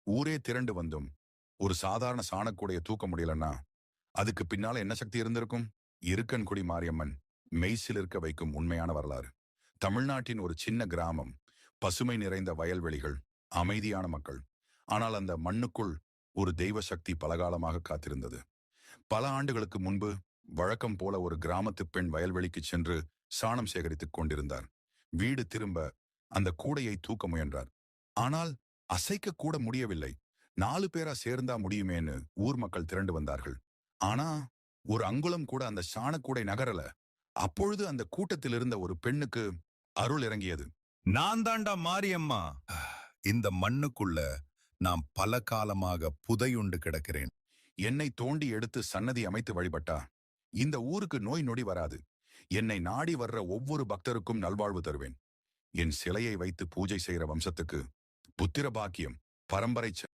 ஊரே திரண்டு வந்தும் ஒரு சாதாரண சாணக்கூடைய தூக்க முடியலன்னா அதுக்கு பின்னால என்ன சக்தி இருந்திருக்கும்? இருக்கன்குடி மாரியம்மன் மெய்சில் இருக்க வைக்கும் உண்மையான வரலாறு. தமிழ்நாட்டின் ஒரு சின்ன கிராமம், பசுமை நிறைந்த வயல்வெளிகள், அமைதியான மக்கள். ஆனால் அந்த மண்ணுக்குள் ஒரு தெய்வ சக்தி பலகாலமாக காத்திருந்தது. பல ஆண்டுகளுக்கு முன்பு வழக்கம் போல ஒரு கிராமத்து பெண் வயல்வெளிக்கு சென்று சாணம் சேகரித்துக் கொண்டிருந்தார். வீடு திரும்ப அந்த கூடையை தூக்க முயன்றார். ஆனால் அசைக்க கூட முடியவில்லை. 4 பேரா சேர்ந்தா முடியுமேன்னு ஊர் மக்கள் திரண்டு வந்தார்கள். ஆனா ஒரு அங்குலம் கூட அந்த சாணக்கூடை நகரல. அப்பொழுது அந்த கூட்டத்தில் இருந்த ஒரு பெண்ணுக்கு அருள் இறங்கியது. நான் தாண்டா மாரியம்மா. இந்த மண்ணுக்குள்ள நான் பல காலமாக புதையுண்டு கிடக்கிறேன். என்னை தோண்டி எடுத்து சன்னதி அமைத்து வழிபட்டா இந்த ஊருக்கு நோய் நொடி வராது. என்னை நாடி வர்ற ஒவ்வொரு பக்தருக்கும் நல்வாழ்வு தருவேன். என் சிலையை வைத்து பூஜை செய்கிற வம்சத்துக்கு புத்திர பாக்கியம், பரம்பரை